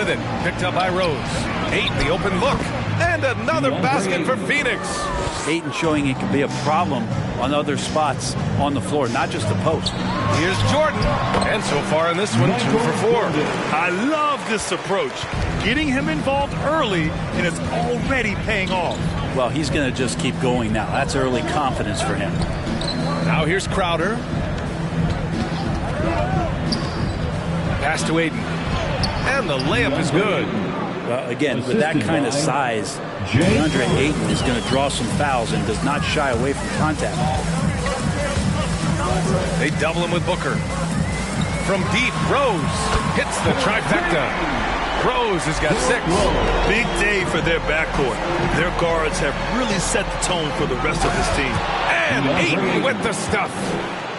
with it. Picked up by Rose. Ayton, the open look. And another basket for Phoenix. Ayton showing he can be a problem on other spots on the floor, not just the post. Here's Jordan. And so far in this one, 2 for 4. I love this approach. Getting him involved early, and it's already paying off. Well, he's going to just keep going now. That's early confidence for him. Now here's Crowder. Pass to Ayton. And the layup is good. Well, again, with that kind of size, DeAndre Ayton is going to draw some fouls and does not shy away from contact. They double him with Booker. From deep, Rose hits the trifecta. Rose has got 6. Big day for their backcourt. Their guards have really set the tone for the rest of this team. And Ayton with the stuff.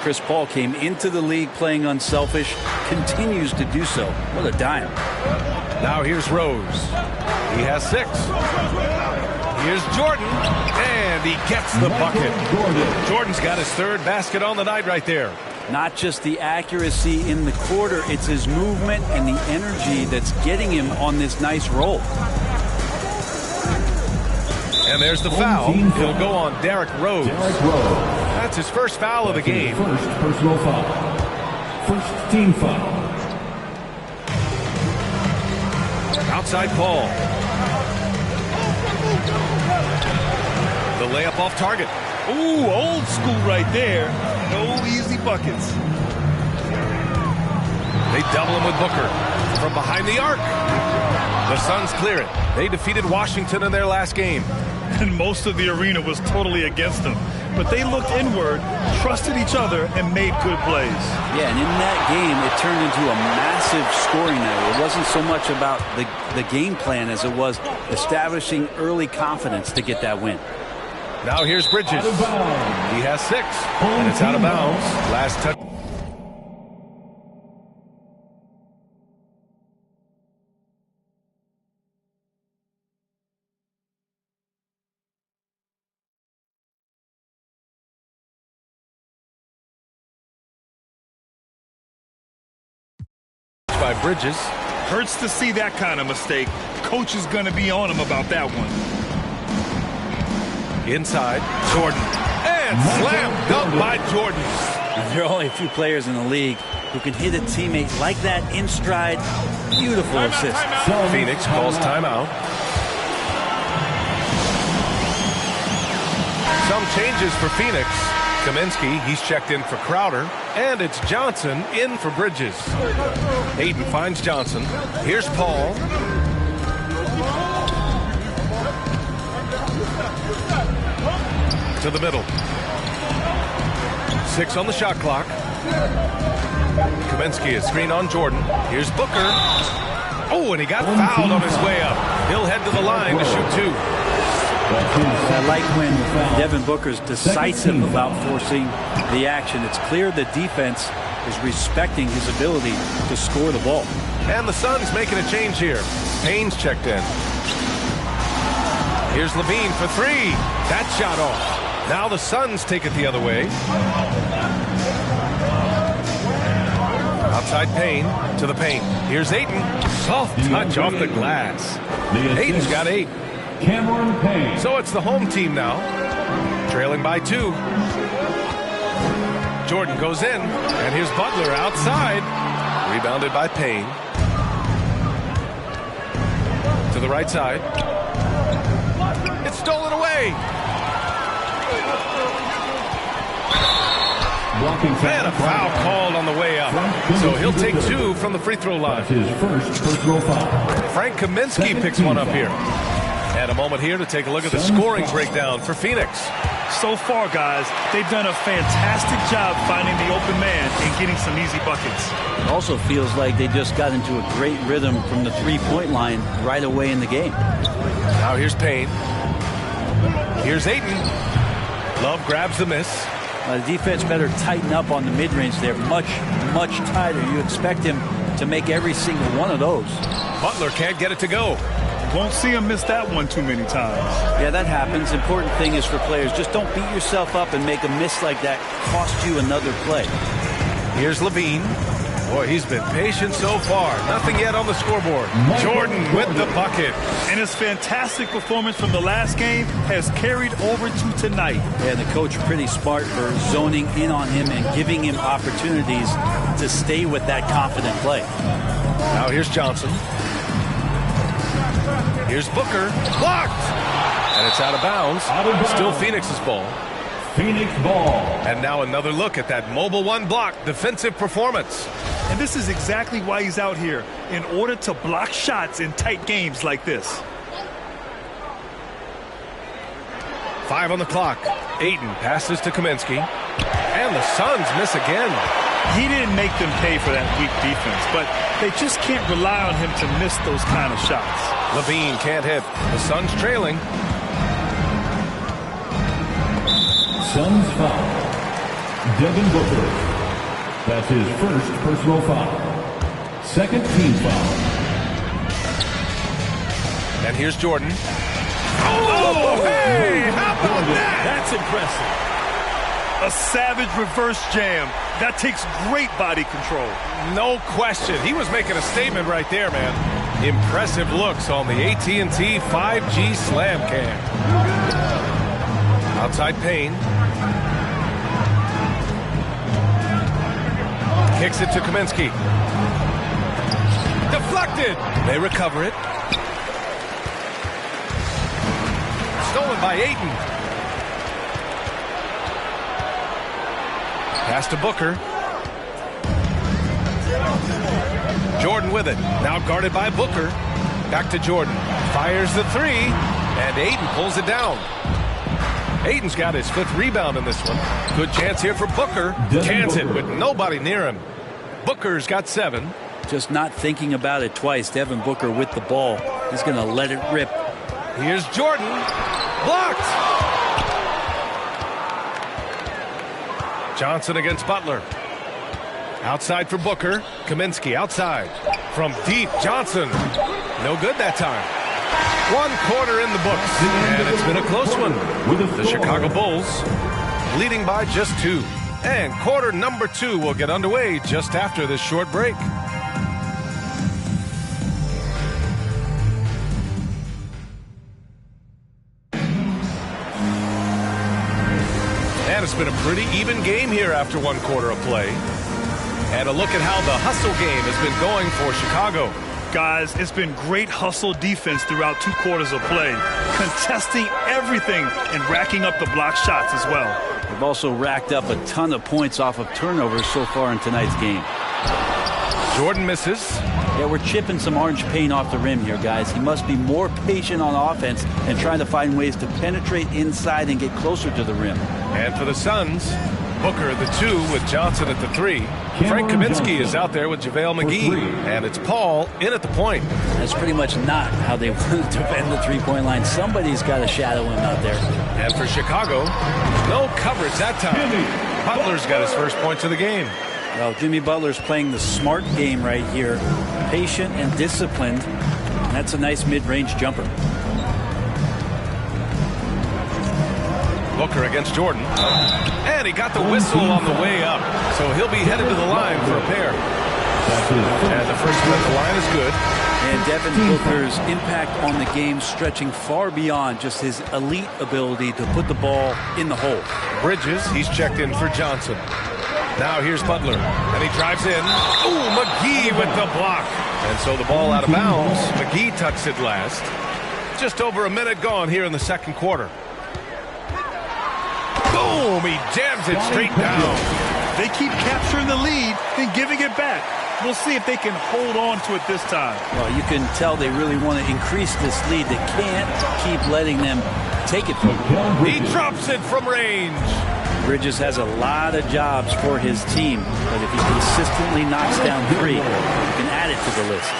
Chris Paul came into the league playing unselfish, continues to do so. What a dime. Now here's Rose. He has 6. Here's Jordan. And he gets the bucket. Jordan's got his 3rd basket on the night right there. Not just the accuracy in the quarter, it's his movement and the energy that's getting him on this nice roll. And there's the foul. He'll go on Derrick Rose. That's his first foul of the game. First personal foul. First team foul. Outside Paul. The layup off target. Ooh, old school right there. No easy buckets. They double him with Booker. From behind the arc. The Suns clear it. They defeated Washington in their last game. And most of the arena was totally against them. But they looked inward, trusted each other, and made good plays. Yeah, and in that game, it turned into a massive scoring night. It wasn't so much about the game plan as it was establishing early confidence to get that win. Now here's Bridges. He has 6, and it's out of bounds. Last touch. By Bridges. Hurts to see that kind of mistake. Coach is going to be on him about that one. Inside, Jordan. And slam dunk by Jordan. There are only a few players in the league who can hit a teammate like that in stride. Beautiful assist. Phoenix calls timeout. Some changes for Phoenix. Kaminsky, he's checked in for Crowder. And it's Johnson in for Bridges. Ayton finds Johnson. Here's Paul. To the middle. 6 on the shot clock. Kaminsky is screen on Jordan. Here's Booker. Oh, and he got fouled on his way up. He'll head to the line to shoot 2. I like when Devin Booker's decisive about forcing the action. It's clear the defense is respecting his ability to score the ball. And the Suns making a change here. Payne's checked in. Here's Levine for 3. That shot off. Now the Suns take it the other way. Outside Payne to the paint. Here's Ayton. Soft touch off the glass. Ayton's got 8. Cameron Payne. So it's the home team now. Trailing by 2. Jordan goes in. And here's Butler outside. Rebounded by Payne. To the right side. It's stolen away. And a foul called on the way up. So he'll take 2 from the free throw line. His first personal foul. Frank Kaminsky picks one up here. And a moment here to take a look at the scoring breakdown for Phoenix. So far, guys, they've done a fantastic job finding the open man and getting some easy buckets. It also feels like they just got into a great rhythm from the three-point line right away in the game. Now here's Payne. Here's Ayton. Love grabs the miss. The defense better tighten up on the mid-range there. Much tighter. You expect him to make every single one of those. Butler can't get it to go. Won't see him miss that one too many times. Yeah, that happens. Important thing is for players, just don't beat yourself up and make a miss like that cost you another play. Here's Levine. Boy, he's been patient so far. Nothing yet on the scoreboard. Jordan with the bucket. And his fantastic performance from the last game has carried over to tonight. Yeah, the coach pretty smart for zoning in on him and giving him opportunities to stay with that confident play. Now here's Johnson. Here's Booker. Blocked! And it's out of bounds. Still Phoenix's ball. Phoenix ball. And now another look at that mobile one block defensive performance. And this is exactly why he's out here, in order to block shots in tight games like this. 5 on the clock. Ayton passes to Kaminsky. And the Suns miss again. He didn't make them pay for that weak defense, but they just can't rely on him to miss those kind of shots. Levine can't hit. The Suns trailing. Suns foul. Devin Booker. That's his first personal foul. Second team foul. And here's Jordan. Oh, hey! How about that? That's impressive. A savage reverse jam. That takes great body control. No question. He was making a statement right there, man. Impressive looks on the AT&T 5G Slam Cam. Outside Payne. Kicks it to Kaminsky. Deflected. They recover it. Stolen by Ayton. Pass to Booker. Jordan with it. Now guarded by Booker. Back to Jordan. Fires the three. And Ayton pulls it down. Ayton's got his 5th rebound in this one. Good chance here for Booker. Cans it with nobody near him. Booker's got 7. Just not thinking about it twice. Devin Booker with the ball. He's going to let it rip. Here's Jordan. Blocked. Johnson against Butler. Outside for Booker. Kaminsky outside. From deep, Johnson. No good that time. 1 quarter in the books, and it's been a close one. The Chicago Bulls leading by just 2. And quarter number 2 will get underway just after this short break. And it's been a pretty even game here after 1 quarter of play. And a look at how the hustle game has been going for Chicago. Guys, it's been great hustle defense throughout 2 quarters of play, contesting everything and racking up the block shots as well. They've also racked up a ton of points off of turnovers so far in tonight's game. Jordan misses. Yeah, we're chipping some orange paint off the rim here, guys. He must be more patient on offense and trying to find ways to penetrate inside and get closer to the rim. And for the Suns, Booker the 2 with Johnson at the 3. Frank Kaminsky is out there with JaVale McGee. And it's Paul in at the point. That's pretty much not how they want to defend the 3-point line. Somebody's got to shadow him out there. And for Chicago, no coverage that time. Butler's got his first points of the game. Well, Jimmy Butler's playing the smart game right here. Patient and disciplined. And that's a nice mid-range jumper. Booker against Jordan. And he got the whistle on the way up. So he'll be headed to the line for a pair. And the first one at the line is good. And Devin Booker's impact on the game stretching far beyond just his elite ability to put the ball in the hole. Bridges, he's checked in for Johnson. Now here's Butler. And he drives in. Ooh, McGee with the block. And so the ball out of bounds. McGee tucks it last. Just over a minute gone here in the second quarter. Boom! He jams it straight down. They keep capturing the lead and giving it back. We'll see if they can hold on to it this time. Well, you can tell they really want to increase this lead. They can't keep letting them take it from them. He drops it from range. Bridges has a lot of jobs for his team, but if he consistently knocks down 3, you can add it to the list.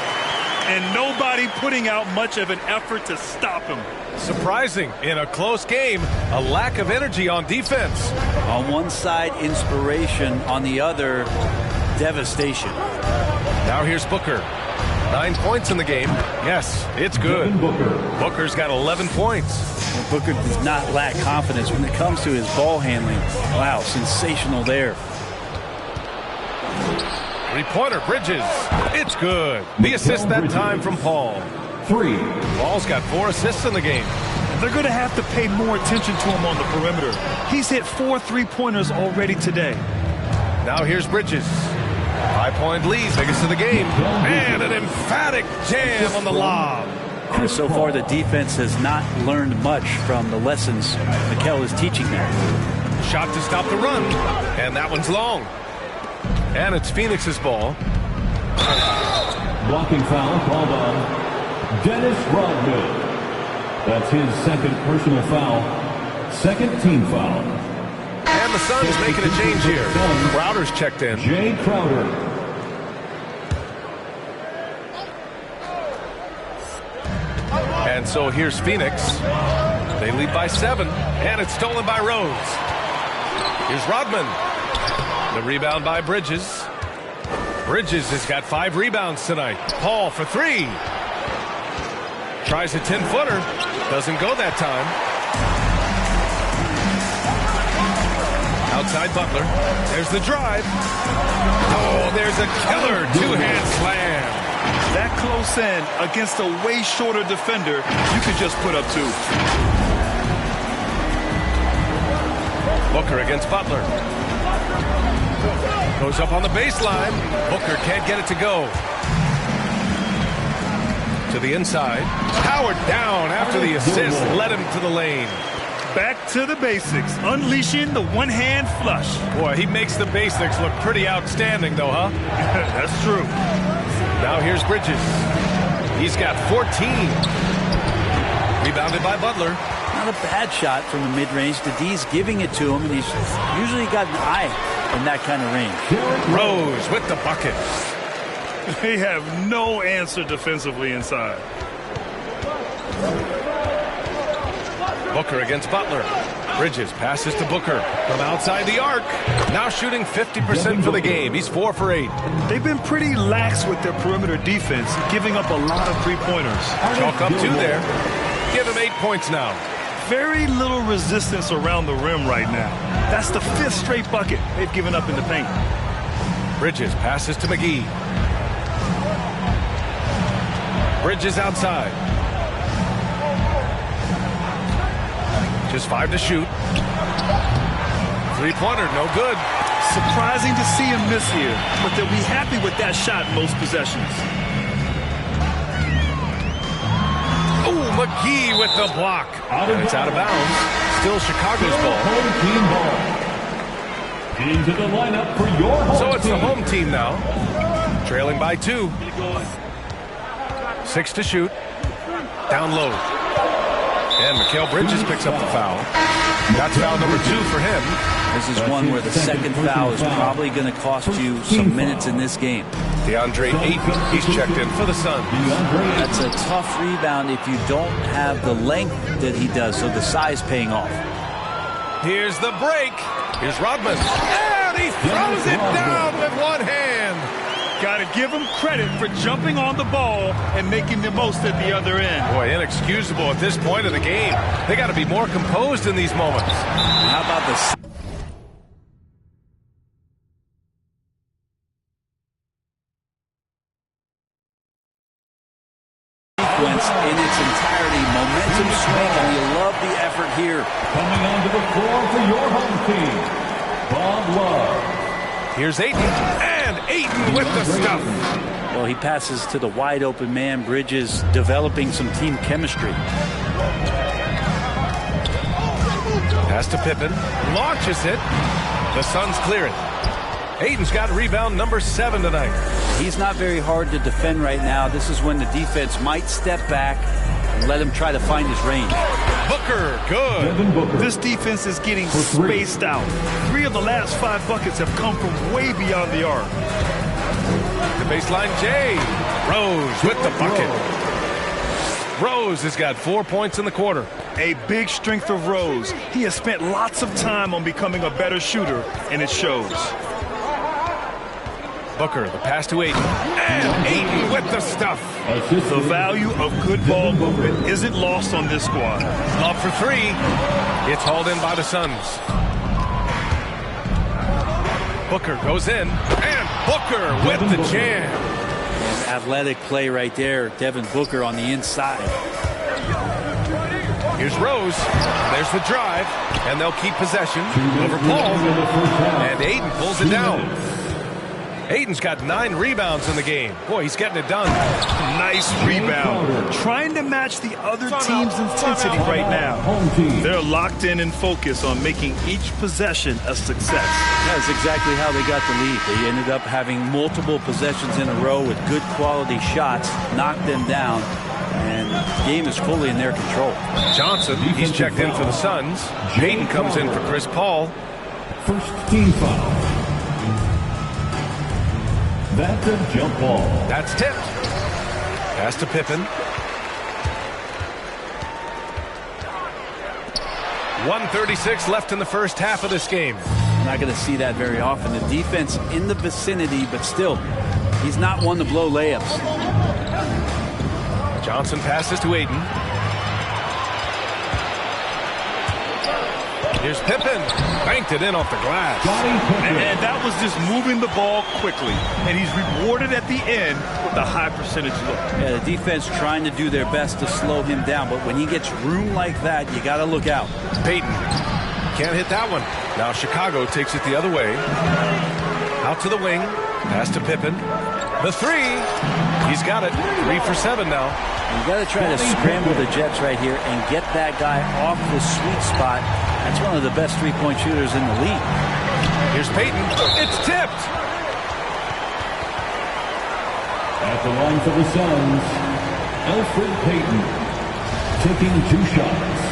And nobody putting out much of an effort to stop him. Surprising, in a close game, a lack of energy on defense. On one side, inspiration. On the other, devastation. Now here's Booker. 9 points in the game. Yes, it's good. Booker's got 11 points. Booker does not lack confidence when it comes to his ball handling. Wow, sensational there. Three-pointer, Bridges. It's good. The assist that time from Paul. 3. Paul's got 4 assists in the game. They're going to have to pay more attention to him on the perimeter. He's hit 4 3-pointers already today. Now here's Bridges. 5-point lead, biggest of the game. And an emphatic jam on the lob. And so far, the defense has not learned much from the lessons Mikel is teaching them. Shot to stop the run. And that one's long. And it's Phoenix's ball. Blocking foul called on Dennis Rodman. That's his second personal foul. Second team foul. And the Suns making a change here. Crowder's checked in. Jay Crowder. And so here's Phoenix. They lead by 7. And it's stolen by Rose. Here's Rodman. The rebound by Bridges. Bridges has got 5 rebounds tonight. Paul for 3. Tries a 10-footer. Doesn't go that time. Outside Butler. There's the drive. Oh, there's a killer 2-hand slam. That close in against a way shorter defender, you could just put up 2. Booker against Butler. Goes up on the baseline. Booker can't get it to go. To the inside. Howard down after the assist. Led him to the lane. Back to the basics. Unleashing the one-hand flush. Boy, he makes the basics look pretty outstanding, though, huh? That's true. Now here's Bridges. He's got 14. Rebounded by Butler. Not a bad shot from the mid-range. The D's giving it to him, and he's usually got an eye in that kind of range. Rose with the bucket. They have no answer defensively inside. Booker against Butler. Bridges passes to Booker from outside the arc. Now shooting 50% for the game. He's 4 for 8. They've been pretty lax with their perimeter defense, giving up a lot of 3-pointers. Chalk up 2 there. Give him 8 points now. Very little resistance around the rim right now. That's the 5th straight bucket they've given up in the paint. Bridges passes to McGee. Bridges outside. Just 5 to shoot. 3-pointer, no good. Surprising to see him miss here, but they'll be happy with that shot most possessions. Oh, McGee with the block. And it's out of bounds. Still Chicago's ball. Home team ball. Into the lineup for your home So it's team. the home team now. Trailing by 2. 6 to shoot. Down low. And Mikal Bridges picks up the foul. That's foul number 2 for him. This is one where the second foul is probably going to cost you some minutes in this game. DeAndre Ayton, he's checked in for the Suns. That's a tough rebound if you don't have the length that he does, so the size paying off. Here's the break. Here's Rodman. And he throws it down with one hand. Got to give him credit for jumping on the ball and making the most at the other end. Boy, inexcusable at this point of the game. They got to be more composed in these moments. How about the sequence in its entirety? Momentum swing, and you love the effort here. Coming onto the floor for your home team, Bob Love. Here's Ayton. And Ayton with the stuff. Well, he passes to the wide open man. Bridges developing some team chemistry. Pass to Pippen. Launches it. The Suns clear it. Ayton's got rebound number 7 tonight. He's not very hard to defend right now. This is when the defense might step back and let him try to find his range. Booker, good. Devin Booker. This defense is getting spaced out. 3 of the last 5 buckets have come from way beyond the arc. The baseline, Jay. Rose with the bucket. Rose has got 4 points in the quarter. A big strength of Rose. He has spent lots of time on becoming a better shooter, and it shows. Booker, the pass to Ayton. And Ayton with the stuff. The value of good ball movement isn't lost on this squad. Up for 3. It's hauled in by the Suns. Booker goes in and Booker with the jam. And athletic play right there. Devin Booker on the inside. Here's Rose. There's the drive. And they'll keep possession over Paul. And Ayton pulls it down. Ayton's got 9 rebounds in the game. Boy, he's getting it done. Nice rebound. Trying to match the other team's intensity right now. They're locked in and focused on making each possession a success. That's exactly how they got the lead. They ended up having multiple possessions in a row with good quality shots, knocked them down, and the game is fully in their control. Johnson, he's checked in for the Suns. Ayton comes in for Chris Paul. First team foul. That's a jump ball. That's tipped. Pass to Pippen. 1:36 left in the first half of this game. Not going to see that very often. The defense in the vicinity, but still, he's not one to blow layups. Johnson passes to Ayton. Here's Pippen. Banked it in off the glass. And that was just moving the ball quickly. And he's rewarded at the end with a high percentage look. Yeah, the defense trying to do their best to slow him down. But when he gets room like that, you got to look out. Payton can't hit that one. Now Chicago takes it the other way. Out to the wing. Pass to Pippen. The three. He's got it. 3 for 7 now. You got to try to scramble the Jets right here and get that guy off the sweet spot. That's one of the best three-point shooters in the league. Here's Payton. It's tipped. At the line for the Suns, Elfrid Payton taking 2 shots.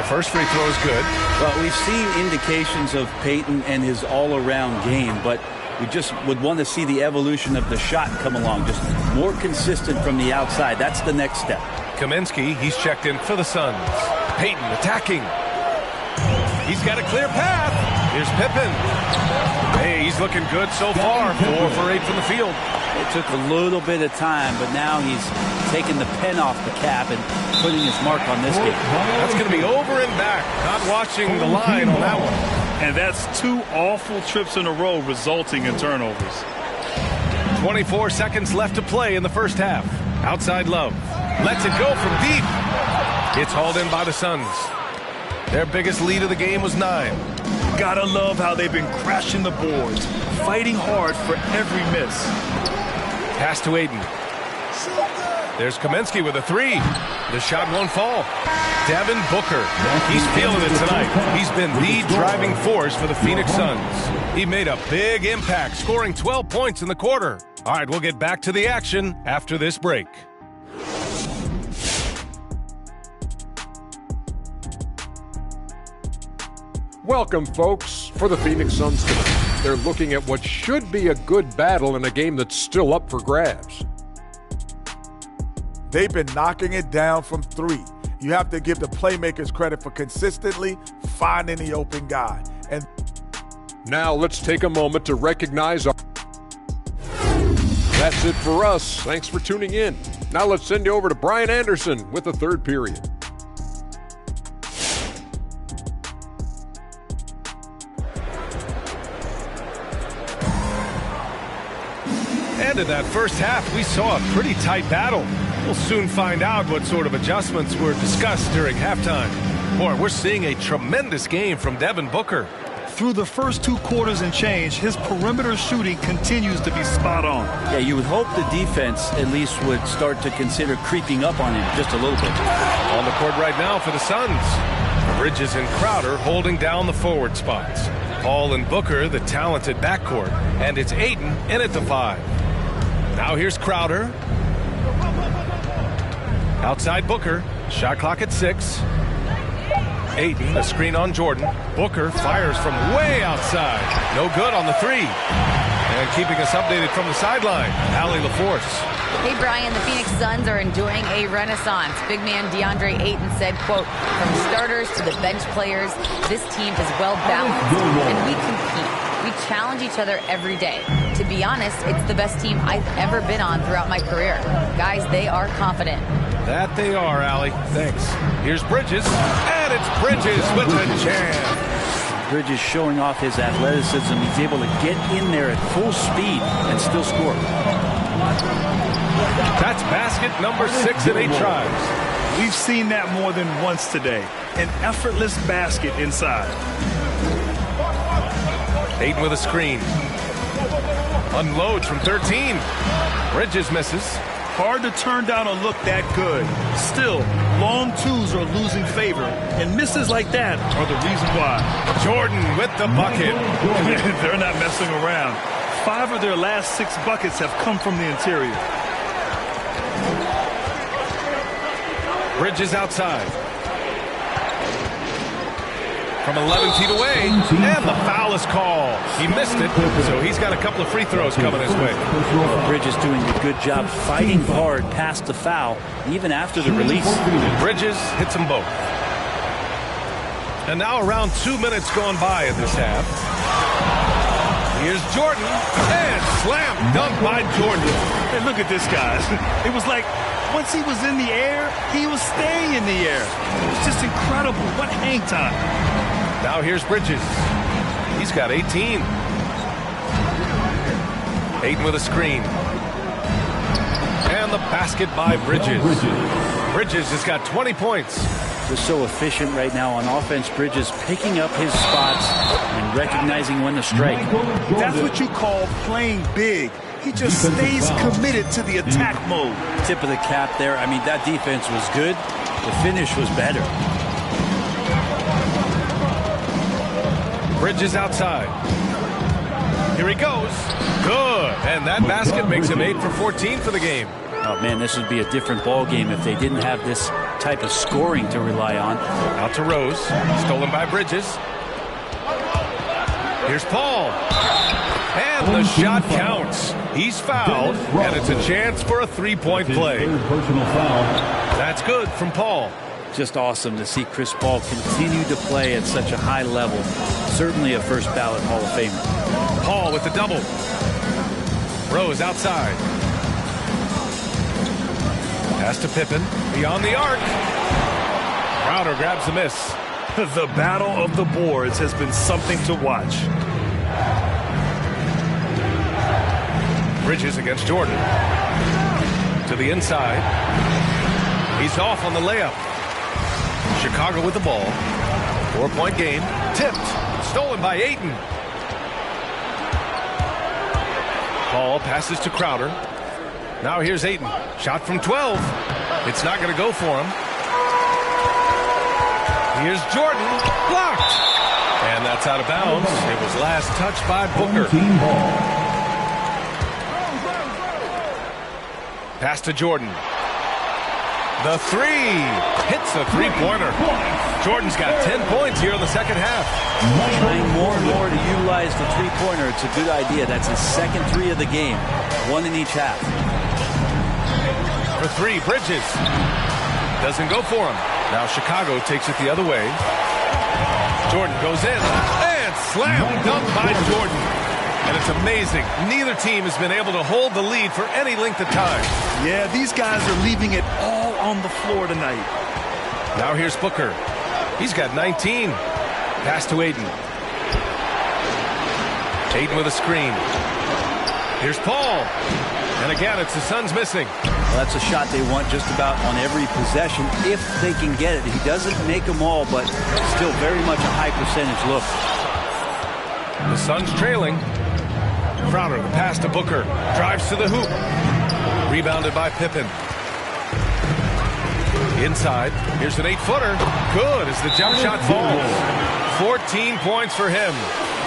The first free throw is good. Well, we've seen indications of Payton and his all-around game, but we just would want to see the evolution of the shot come along, just more consistent from the outside. That's the next step. Kaminsky, he's checked in for the Suns. Payton attacking. He's got a clear path. Here's Pippen. Hey, he's looking good so far. 4 for 8 from the field. It took a little bit of time, but now he's taking the pen off the cap and putting his mark on this game. That's going to be over and back. Not watching the line on that one. And that's 2 awful trips in a row resulting in turnovers. 24 seconds left to play in the first half. Outside Love. Lets it go from deep. It's hauled in by the Suns. Their biggest lead of the game was 9. Gotta love how they've been crashing the boards, fighting hard for every miss. Pass to Ayton. There's Kaminsky with a 3. The shot won't fall. Devin Booker. He's feeling it tonight. He's been the driving force for the Phoenix Suns. He made a big impact, scoring 12 points in the quarter. All right, we'll get back to the action after this break. Welcome, folks. For the Phoenix Suns tonight, they're looking at what should be a good battle in a game that's still up for grabs. They've been knocking it down from 3. You have to give the playmakers credit for consistently finding the open guy. And now let's take a moment to recognize our... That's it for us. Thanks for tuning in. Now let's send you over to Brian Anderson with the third period. And in that first half, we saw a pretty tight battle. We'll soon find out what sort of adjustments were discussed during halftime. Boy, we're seeing a tremendous game from Devin Booker. Through the first 2 quarters and change, his perimeter shooting continues to be spot on. Yeah, you would hope the defense at least would start to consider creeping up on him just a little bit. On the court right now for the Suns. Bridges and Crowder holding down the forward spots. Paul and Booker, the talented backcourt. And it's Ayton in at the 5. Now here's Crowder. Outside Booker. Shot clock at 6. Ayton, a screen on Jordan. Booker fires from way outside. No good on the 3. And keeping us updated from the sideline, Allie LaForce. Hey, Brian, the Phoenix Suns are enjoying a renaissance. Big man DeAndre Ayton said, quote, from starters to the bench players, this team is well-balanced and we compete. We challenge each other every day. To be honest, it's the best team I've ever been on throughout my career. Guys, they are confident. That they are, Allie. Thanks. Here's Bridges, and it's Bridges with the jam. Bridges showing off his athleticism. He's able to get in there at full speed and still score. That's basket number 6 in 8 tries. We've seen that more than once today. An effortless basket inside. Ayton with a screen. Unloads from 13. Bridges misses. Hard to turn down a look that good. Still, long twos are losing favor, and misses like that are the reason why. Jordan with the bucket. They're not messing around. 5 of their last 6 buckets have come from the interior. Bridges outside. From 11 feet away, and the foul is called. He missed it, so he's got a couple of free throws coming his way. Bridges doing a good job fighting hard past the foul, even after the release. Bridges hits them both. And now around 2 minutes gone by in this half. Here's Jordan, and slam dunk by Jordan. Hey, look at this, guys. It was like once he was in the air, he was staying in the air. It was just incredible. What hang time. Now here's Bridges. He's got 18. Ayton with a screen. And the basket by Bridges. Bridges has got 20 points. Just so efficient right now on offense. Bridges picking up his spots and recognizing when to strike. That's what you call playing big. He just stays committed to the attack mode. Tip of the cap there. I mean, that defense was good. The finish was better. Bridges outside. Here he goes. Good. And that basket makes him 8 for 14 for the game. Oh, man, this would be a different ball game if they didn't have this type of scoring to rely on. Out to Rose. Stolen by Bridges. Here's Paul. And the shot counts. He's fouled, and it's a chance for a three-point play. That's good from Paul. Just awesome to see Chris Paul continue to play at such a high level. Certainly a first ballot Hall of Famer. Paul with the double. Rose outside. Pass to Pippen. Beyond the arc. Crowder grabs the miss. The battle of the boards has been something to watch. Bridges against Jordan. To the inside. He's off on the layup. Chicago with the ball. 4-point game. Tipped. Stolen by Ayton. Paul passes to Crowder. Now here's Ayton. Shot from 12. It's not going to go for him. Here's Jordan. Blocked. And that's out of bounds. It was last touched by Booker. Pass to Jordan. The three. Hits a three-pointer. Jordan's got 10 points here in the second half. Trying more and more to utilize the three-pointer. It's a good idea. That's his second three of the game. One in each half. For three, Bridges. Doesn't go for him. Now Chicago takes it the other way. Jordan goes in. And slam dunk by Jordan. And it's amazing. Neither team has been able to hold the lead for any length of time. Yeah, these guys are leaving it all on the floor tonight. Now here's Booker. He's got 19. Pass to Ayton. Ayton with a screen. Here's Paul. And again, it's the Suns missing. Well, that's a shot they want just about on every possession if they can get it. He doesn't make them all, but still very much a high percentage look. The Suns trailing. Crowder, the pass to Booker. Drives to the hoop. Rebounded by Pippen. Inside. Here's an 8-footer. Good as the jump shot falls. 14 points for him.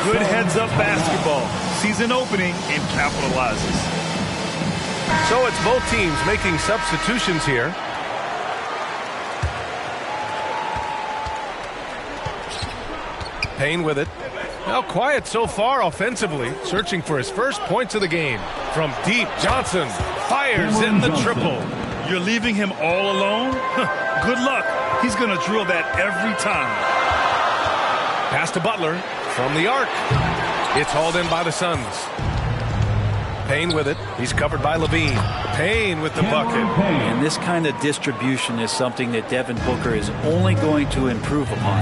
Good heads-up basketball. Season opening and capitalizes. So it's both teams making substitutions here. Payne with it. Now quiet so far offensively, searching for his first points of the game. From deep, Johnson fires in the triple. You're leaving him all alone? Good luck. He's going to drill that every time. Pass to Butler from the arc. It's hauled in by the Suns. Payne with it. He's covered by Levine. Payne with the bucket. And this kind of distribution is something that Devin Booker is only going to improve upon.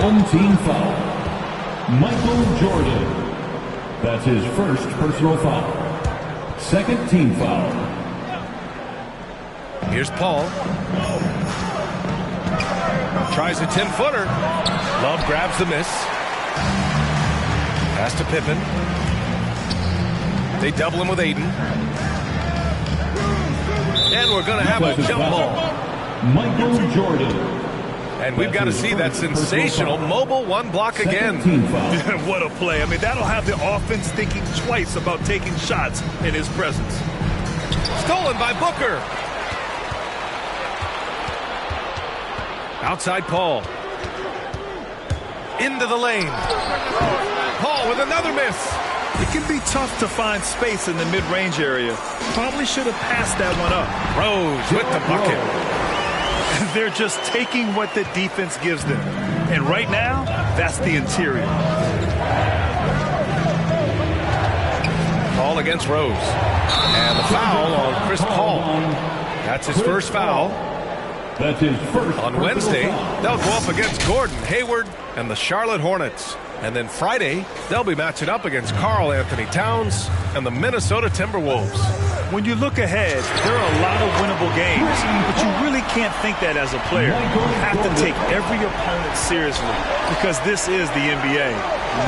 Home team foul. Michael Jordan. That's his first personal foul. Second team foul. Here's Paul. Tries a 10-footer. Love grabs the miss. Pass to Pippen. They double him with Aiden. And we're going to have a jump ball. Michael Jordan. And we've got to see that sensational mobile one block again. What a play. I mean, that'll have the offense thinking twice about taking shots in his presence. Stolen by Booker. Outside Paul. Into the lane. Paul with another miss. It can be tough to find space in the mid-range area. Probably should have passed that one up. Rose with the bucket. They're just taking what the defense gives them. And right now, that's the interior. Paul against Rose. And the foul on Chris Paul. That's his first foul. That's his first. On Wednesday, they'll go up against Gordon Hayward and the Charlotte Hornets. And then Friday, they'll be matching up against Karl Anthony Towns and the Minnesota Timberwolves. When you look ahead, there are a lot of winnable games, but you really can't think that as a player. You have to take every opponent seriously because this is the NBA.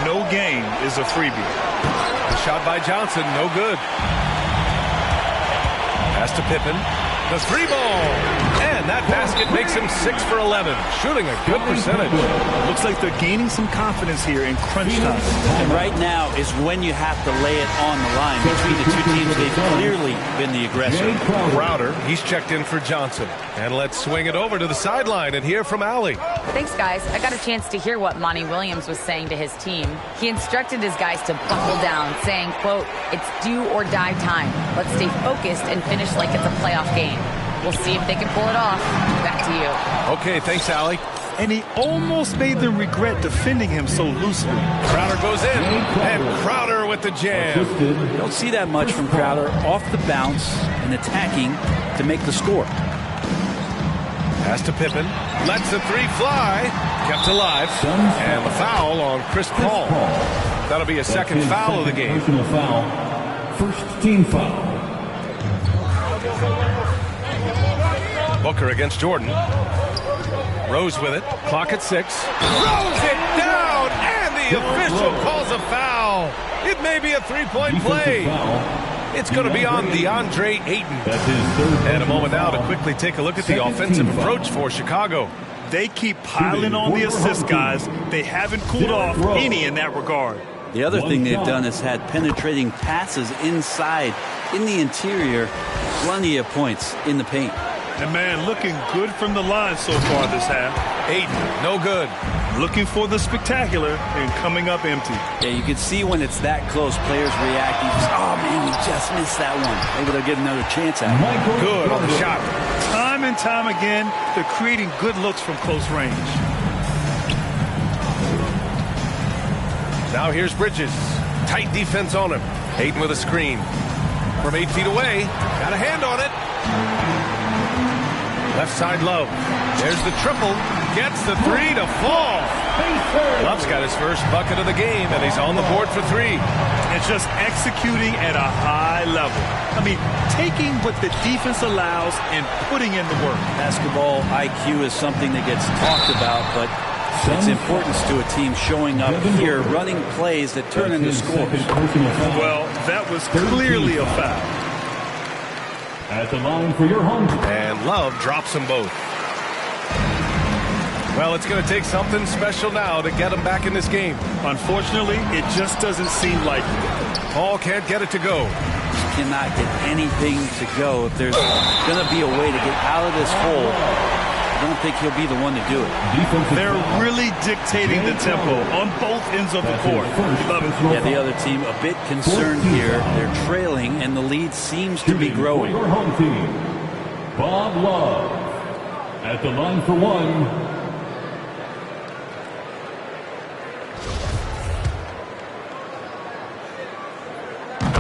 No game is a freebie. The shot by Johnson, no good. Pass to Pippen. The three ball. And that basket makes him 6 for 11, shooting a good percentage. Looks like they're gaining some confidence here in crunch time. And right now is when you have to lay it on the line. Between the two teams, they've clearly been the aggressor. Crowder, he's checked in for Johnson. And let's swing it over to the sideline and hear from Allie. Thanks, guys. I got a chance to hear what Monty Williams was saying to his team. He instructed his guys to buckle down, saying, quote, "It's do or die time. Let's stay focused and finish like it's a playoff game. We'll see if they can pull it off." Back to you. Okay, thanks, Allie. And he almost made them regret defending him so loosely. Crowder goes in, and Crowder with the jam. You don't see that much from Crowder off the bounce and attacking to make the score. Pass to Pippen. Lets the three fly. Kept alive. And the foul on Chris Paul. That'll be a second foul of the game. Personal foul. First team foul. Booker against Jordan. Rose with it. Clock at 6. Rose it down, and the official calls a foul. It may be a three-point play. It's going to be on DeAndre Ayton. And a moment now to quickly take a look at the offensive approach for Chicago. They keep piling on the assist, guys. They haven't cooled off any in that regard. The other thing they've done is had penetrating passes inside, in the interior, plenty of points in the paint. And, man, looking good from the line so far this half. Ayton, no good. Looking for the spectacular and coming up empty. Yeah, you can see when it's that close, players react. You just, oh, man, we just missed that one. Maybe they'll get another chance at it. Good on the shot. Time and time again, they're creating good looks from close range. Now here's Bridges. Tight defense on him. Ayton with a screen. From 8 feet away. Got a hand on it. Left side Love. There's the triple. Gets the three to fall. Love's got his first bucket of the game, and he's on the board for 3. And just executing at a high level. I mean, taking what the defense allows and putting in the work. Basketball IQ is something that gets talked about, but it's importance to a team showing up here, running plays that turn into scores. Well, that was clearly a foul. At the line for your home. And Love drops them both. Well, it's going to take something special now to get them back in this game. Unfortunately, it just doesn't seem like it. Paul can't get it to go. Cannot get anything to go. If there's going to be a way to get out of this hole, I don't think he'll be the one to do it. They're really dictating the tempo on both ends of the court. Love it. Yeah, the other team a bit concerned here. They're trailing, and the lead seems to be growing. Your home team, Bob Love. At the line for 1.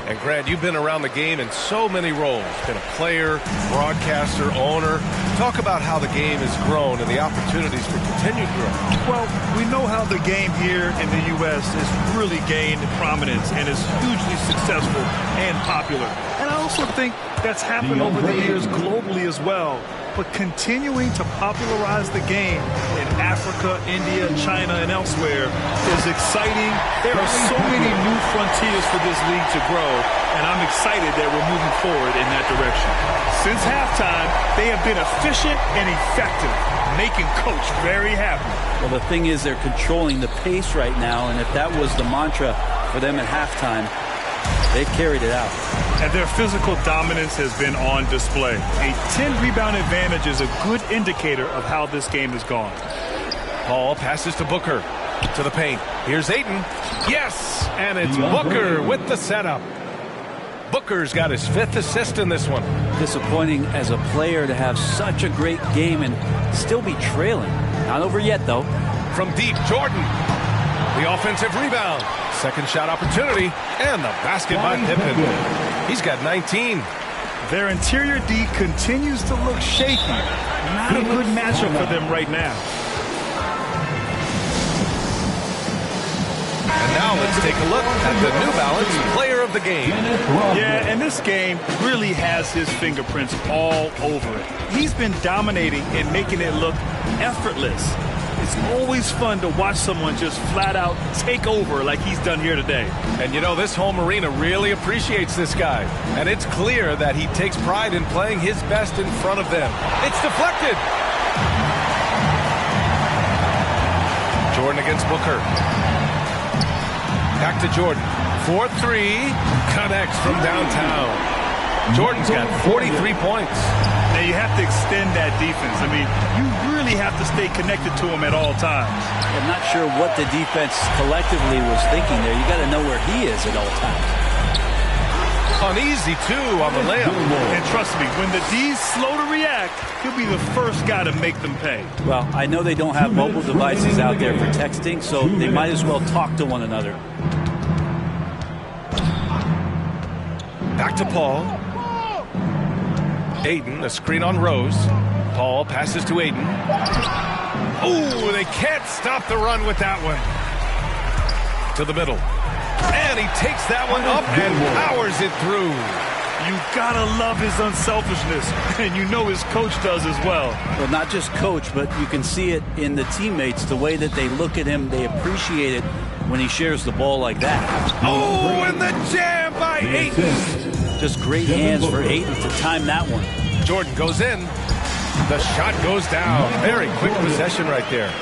And Grant, you've been around the game in so many roles. Been a player, broadcaster, owner. Talk about how the game has grown and the opportunities for continued growth. Well, we know how the game here in the U.S. has really gained prominence and is hugely successful and popular. And I also think that's happened over the years globally as well. But continuing to popularize the game in Africa, India, China, and elsewhere is exciting. There are so many new frontiers for this league to grow, and I'm excited that we're moving forward in that direction. Since halftime, they have been efficient and effective, making Coach very happy. Well, the thing is they're controlling the pace right now, and if that was the mantra for them at halftime, they've carried it out. And their physical dominance has been on display. A 10-rebound advantage is a good indicator of how this game has gone. Paul passes to Booker. To the paint. Here's Ayton. Yes! And it's Booker with the setup. Booker's got his 5th assist in this one. Disappointing as a player to have such a great game and still be trailing. Not over yet, though. From deep, Jordan. The offensive rebound. Second shot opportunity. And the basket by Pippen. He's got 19. Their interior D continues to look shaky. Not a good matchup for them right now. And now let's take a look at the New Balance Player of the Game. Yeah, and this game really has his fingerprints all over it. He's been dominating and making it look effortless. It's always fun to watch someone just flat out take over like he's done here today. And you know, this home arena really appreciates this guy. And it's clear that he takes pride in playing his best in front of them. It's deflected. Jordan against Booker. Back to Jordan. 4-3. Connects from downtown. Jordan's got 43 points. Now you have to extend that defense. I mean, you really have to stay connected to him at all times. I'm not sure what the defense collectively was thinking there. You got to know where he is at all times. Uneasy, too, on the layup. And trust me, when the D's slow to react, he'll be the first guy to make them pay. Well, I know they don't have mobile devices out there for texting, so they might as well talk to one another. Back to Paul. Ayton, a screen on Rose. Paul passes to Ayton. Oh, they can't stop the run with that one. To the middle. And he takes that one up and powers it through. You gotta love his unselfishness, and you know his coach does as well. Well, not just coach, but you can see it in the teammates, the way that they look at him. They appreciate it when he shares the ball like that. Oh, and the jam by Ayton. Just great hands for Ayton to time that one. Jordan goes in. The shot goes down. Very quick possession right there.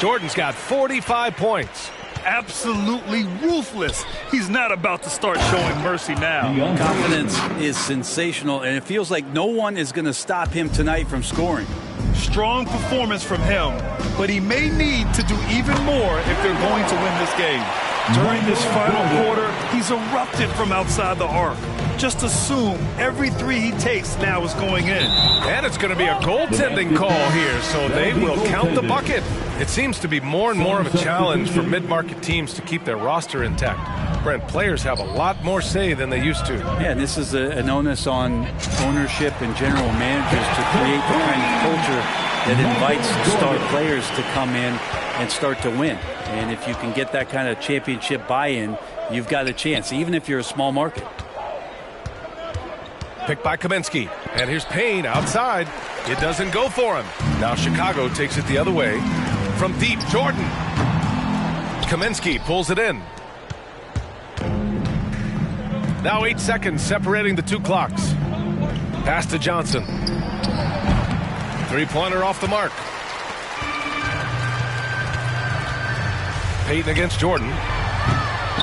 Jordan's got 45 points. Absolutely ruthless. He's not about to start showing mercy now. Confidence is sensational, and it feels like no one is going to stop him tonight from scoring. Strong performance from him, but he may need to do even more if they're going to win this game. During this final quarter, he's erupted from outside the arc. Just assume every three he takes now is going in. And it's going to be a goaltending call here, so they will count the bucket. It seems to be more and more of a challenge for mid-market teams to keep their roster intact. Brent, players have a lot more say than they used to. Yeah, and this is an onus on ownership and general managers to create the kind of culture that invites star players to come in and start to win. And if you can get that kind of championship buy-in, you've got a chance, even if you're a small market. Picked by Kaminsky. And here's Payne outside. It doesn't go for him. Now Chicago takes it the other way. From deep, Jordan. Kaminsky pulls it in. Now 8 seconds separating the two clocks. Pass to Johnson. Three-pointer off the mark. Payton against Jordan.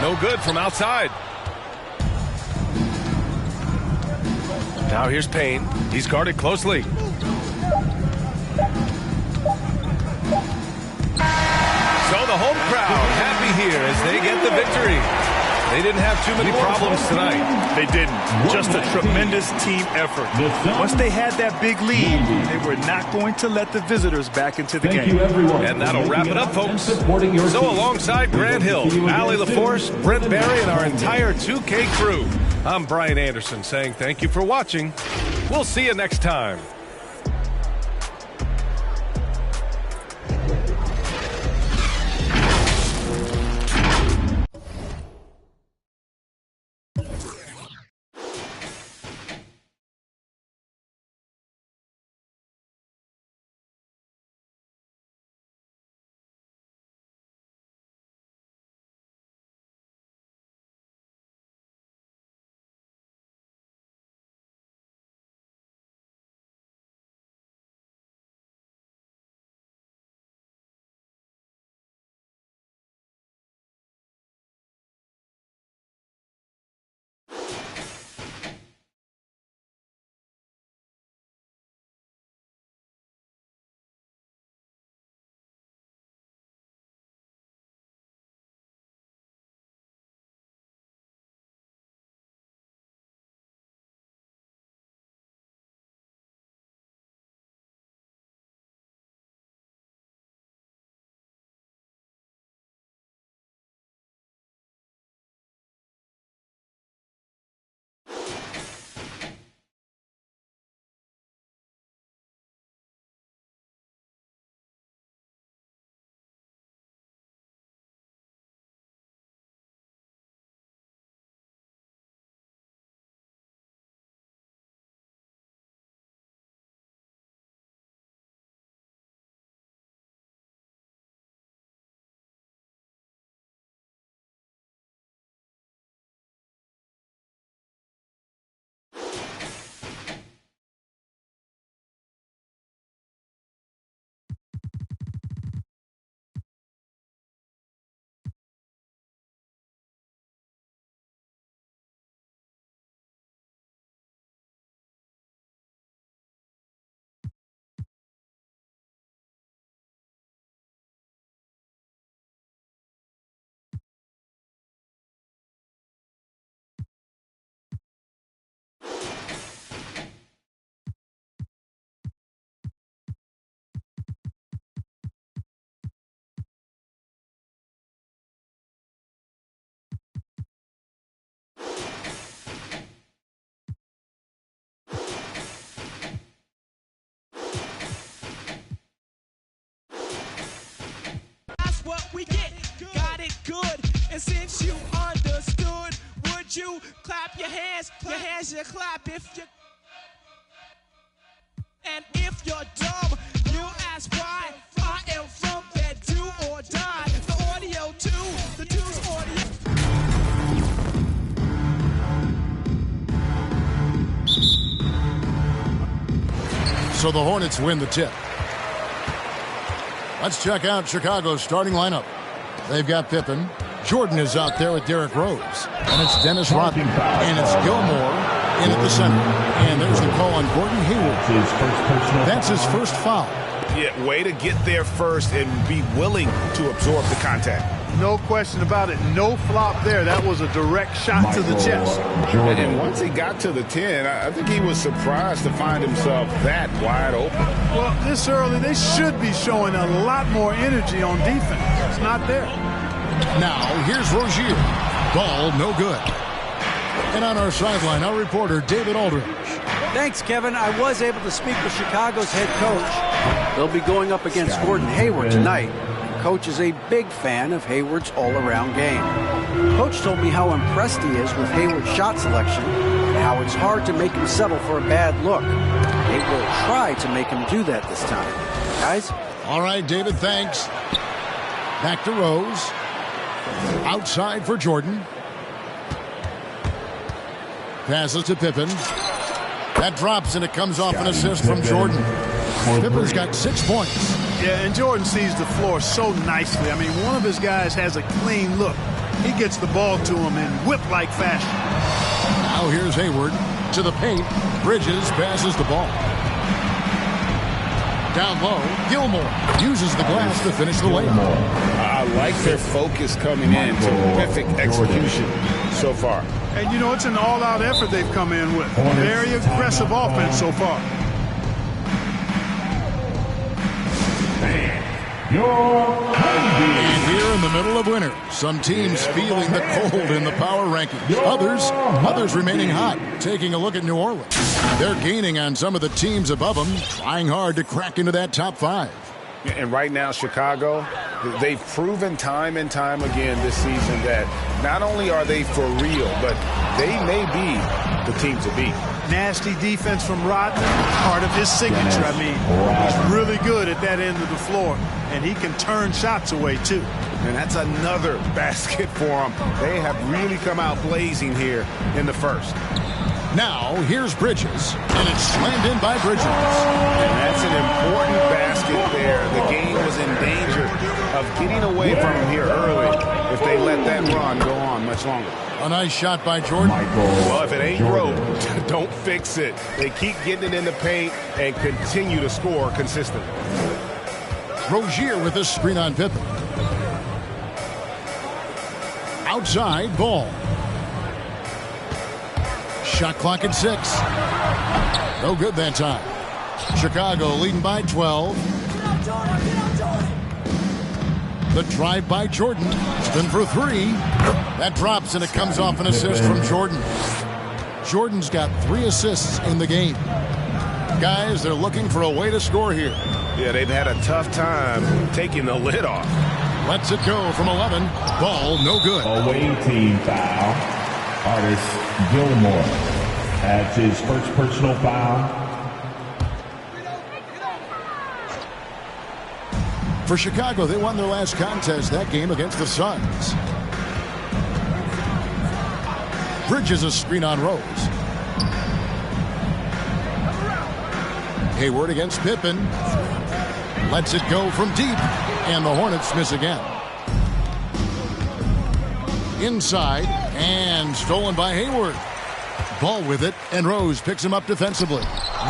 No good from outside. Now here's Payne. He's guarded closely. So the home crowd happy here as they get the victory. They didn't have too many problems tonight. They didn't. Just a tremendous team effort. Once they had that big lead, they were not going to let the visitors back into the game. And that'll wrap it up, folks. So alongside Grant Hill, Allie LaForce, Brent Barry, and our entire 2K crew, I'm Brian Anderson saying thank you for watching. We'll see you next time. What we get, got it good. And since you understood, would you clap your hands? Your hands you clap if you. And if you're dumb, you ask why. I am from that do or die. The audio too, the two's audio. So the Hornets win the tip. Let's check out Chicago's starting lineup. They've got Pippen. Jordan is out there with Derrick Rose. And it's Dennis Rodman. And it's Gilmore in at the center. And there's the call on Gordon Hayward. That's his first foul. Yeah, way to get there first and be willing to absorb the contact. No question about it. No flop there. That was a direct shot to the chest. And once he got to the 10, I think he was surprised to find himself that wide open. Well, this early, they should be showing a lot more energy on defense. It's not there. Now, here's Rozier. Ball no good. And on our sideline, our reporter, David Aldridge. Thanks, Kevin. I was able to speak with Chicago's head coach. They'll be going up against Gordon Hayward tonight. Coach is a big fan of Hayward's all-around game. Coach told me how impressed he is with Hayward's shot selection and how it's hard to make him settle for a bad look. They will try to make him do that this time. Guys? All right, David, thanks. Back to Rose. Outside for Jordan. Passes to Pippen. That drops, and it comes off an assist from Jordan. Pippen's got 6 points. Yeah, and Jordan sees the floor so nicely. I mean, one of his guys has a clean look. He gets the ball to him in whip-like fashion. Now here's Hayward to the paint. Bridges passes the ball. Down low, Gilmore uses the glass to finish the layup. I like their focus coming in. Terrific execution so far. And, you know, it's an all-out effort they've come in with. Very aggressive offense so far. And Here in the middle of winter, some teams feeling the cold in the power rankings. Others remaining hot. Taking a look at New Orleans. They're gaining on some of the teams above them, trying hard to crack into that top 5. And right now, Chicago, they've proven time and time again this season that not only are they for real, but they may be the team to beat. Nasty defense from Rodman, part of his signature. I mean, he's really good at that end of the floor, and he can turn shots away, too. And that's another basket for them. They have really come out blazing here in the first. Now, here's Bridges, and it's slammed in by Bridges. And that's an important basket there. The game was in danger of getting away from him here early if they let that run go on much longer. A nice shot by Jordan. Well, if it ain't broke, don't fix it. They keep getting it in the paint and continue to score consistently. Rozier with a screen on Pippen. Outside, Ball. Shot clock at 6. No good that time. Chicago leading by 12. The drive by Jordan. Spin for 3. That drops, and it comes off an assist from Jordan. Jordan's got 3 assists in the game. Guys, they're looking for a way to score here. Yeah, they've had a tough time taking the lid off. Lets it go from 11. Ball, no good. Away team foul. Artis Gilmore. That's his first personal foul. For Chicago, they won their last contest that game against the Suns. Bridges a screen on Rose. Hayward against Pippen. Lets it go from deep. And the Hornets miss again. Inside. And stolen by Hayward. Ball with it. And Rose picks him up defensively.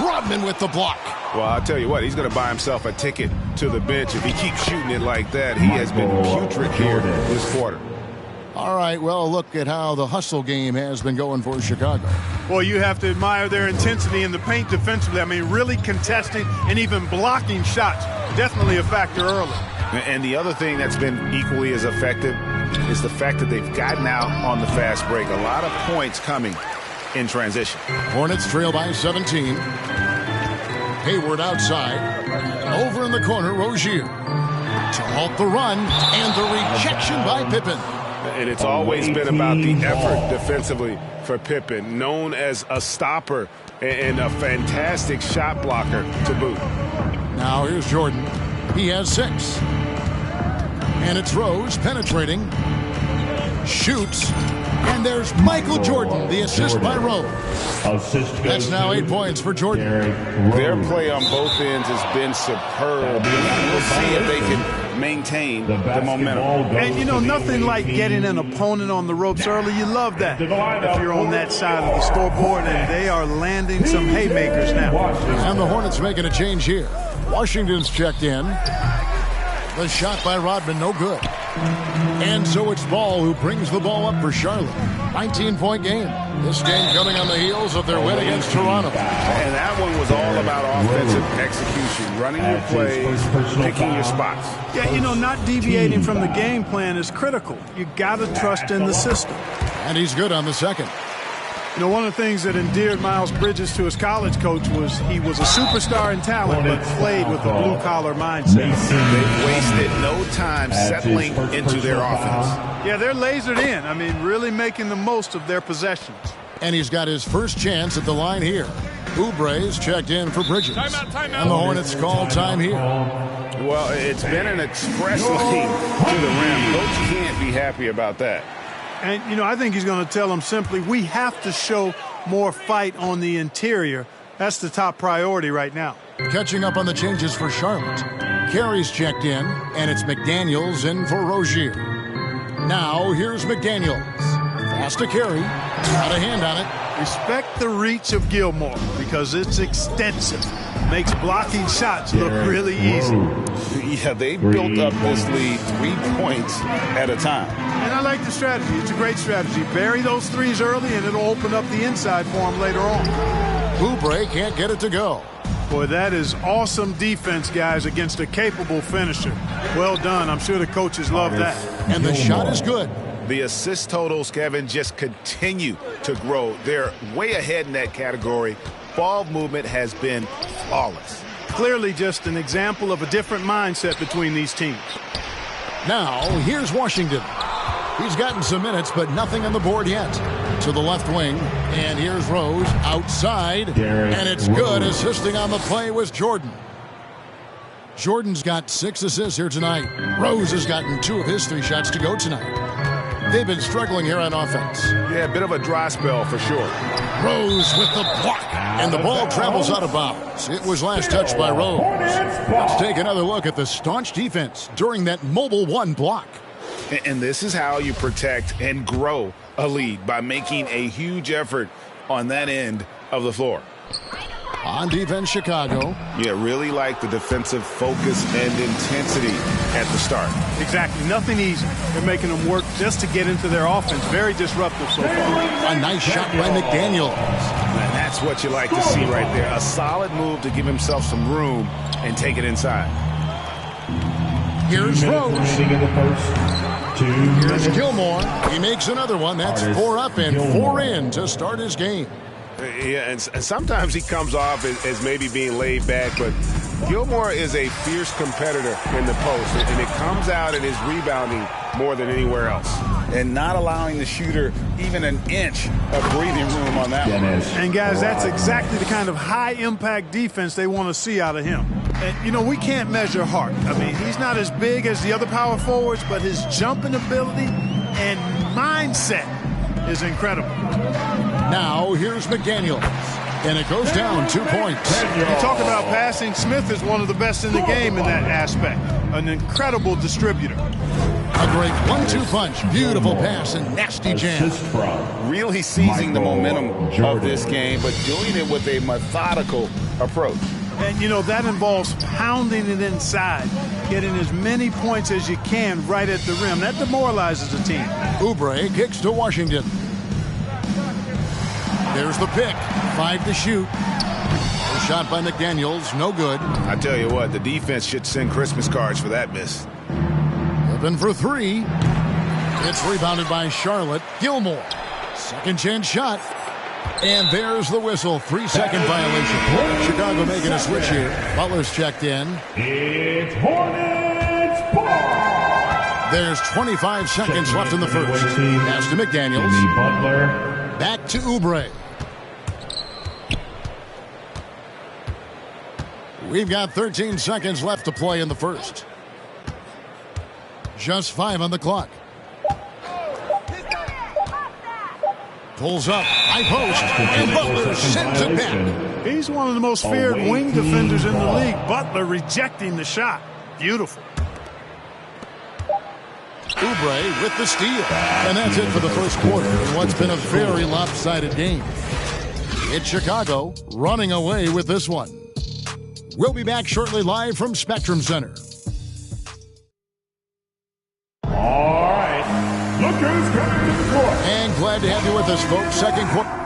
Rodman with the block. Well, I'll tell you what, he's going to buy himself a ticket to the bench if he keeps shooting it like that. He has been putrid here this quarter. All right, well, look at how the hustle game has been going for Chicago. Well, you have to admire their intensity in the paint defensively. I mean, really contesting and even blocking shots. Definitely a factor early. And the other thing that's been equally as effective is the fact that they've gotten out on the fast break. A lot of points coming in transition. Hornets trail by 17. Hayward outside. Over in the corner, Rozier. To halt the run, and the rejection by Pippen. And it's always been about the effort defensively for Pippen, known as a stopper and a fantastic shot blocker to boot. Now here's Jordan. He has 6. And it's Rose penetrating. Shoots. And there's Michael Jordan, the assist by Rose. That's now 8 points for Jordan. Their play on both ends has been superb. We'll see if they can maintain the momentum. And, you know, nothing like getting an opponent on the ropes early. You love that if you're on that side of the scoreboard, and they are landing some haymakers now. And the Hornets making a change here. Washington's checked in. The shot by Rodman, no good. And so it's Ball who brings the ball up for Charlotte. 19-point game. This game coming on the heels of their win against Toronto. And that one was all about offensive execution, running your plays, picking your spots. Yeah, you know, not deviating from the game plan is critical. You got to trust in the system. And he's good on the second. You know, one of the things that endeared Miles Bridges to his college coach was he was a superstar in talent, but played with a blue-collar mindset. They've wasted no time settling into their offense. Yeah, they're lasered in. I mean, really making the most of their possessions. And he's got his first chance at the line here. Oubre's checked in for Bridges. Timeout. And the Hornets call time here. Well, it's been an express lane to the rim. Coach can't be happy about that. And, you know, I think he's going to tell them simply, we have to show more fight on the interior. That's the top priority right now. Catching up on the changes for Charlotte. Carey's checked in, and it's McDaniels in for Rozier. Now, here's McDaniels. Pass to Carey. Got a hand on it. Respect the reach of Gilmore because it's extensive. Makes blocking shots look really easy. Yeah, they built up this lead 3 points at a time. And I like the strategy. It's a great strategy. Bury those threes early, and it'll open up the inside for him later on. Oubre can't get it to go. Boy, that is awesome defense, guys, against a capable finisher. Well done. I'm sure the coaches love that. And the shot is good. The assist totals, Kevin, just continue to grow. They're way ahead in that category. Ball movement has been flawless. Clearly just an example of a different mindset between these teams. Now, here's Washington. He's gotten some minutes, but nothing on the board yet. To the left wing, and here's Rose outside, and it's good. Assisting on the play was Jordan. Jordan's got 6 assists here tonight. Rose has gotten 2 of his 3 shots to go tonight. They've been struggling here on offense. Yeah, a bit of a dry spell for sure. Rose with the block, and the ball travels out of bounds. It was last touched by Rose. Let's take another look at the staunch defense during that mobile 1 block. And this is how you protect and grow a lead, by making a huge effort on that end of the floor. On defense, Chicago. Yeah, really like the defensive focus and intensity at the start. Exactly. Nothing easy. They're making them work just to get into their offense. Very disruptive so far. A nice shot by McDaniel. And that's what you like to see right there. A solid move to give himself some room and take it inside. Here's Rose. Here's Gilmore. He makes another one. That's 4 up and 4 in to start his game. Yeah, and sometimes he comes off as maybe being laid back, but Gilmore is a fierce competitor in the post, and it comes out in his rebounding more than anywhere else. And not allowing the shooter even an inch of breathing room on that one. And, guys, that's exactly the kind of high-impact defense they want to see out of him. And, you know, we can't measure Hart. I mean, he's not as big as the other power forwards, but his jumping ability and mindset is incredible. Now, here's McDaniel. And it goes down 2 points. You talk about passing. Smith is one of the best in the game in that aspect. An incredible distributor. A great 1-2 punch. Beautiful pass and nasty jam. Really seizing the momentum of this game, but doing it with a methodical approach. And, you know, that involves pounding it inside, getting as many points as you can right at the rim. That demoralizes a team. Oubre kicks to Washington. There's the pick. 5 to shoot. A shot by McDaniels. No good. I tell you what, the defense should send Christmas cards for that miss. Open for 3. It's rebounded by Charlotte. Gilmore. Second chance shot. And there's the whistle. 3-second violation. Chicago making a switch here. Butler's checked in. It's Hornets ball. There's 25 seconds left in the first. Pass to McDaniels. Butler. Back to Oubre. We've got 13 seconds left to play in the first. Just 5 on the clock. Pulls up, high post, and Butler sends it back. He's one of the most feared wing defenders in the league. Butler rejecting the shot. Beautiful. Oubre with the steal. And that's it for the first quarter in what's been a very lopsided game. It's Chicago running away with this one. We'll be back shortly live from Spectrum Center. All right. Look who's coming to the court. And glad to have you with us, folks. Second quarter.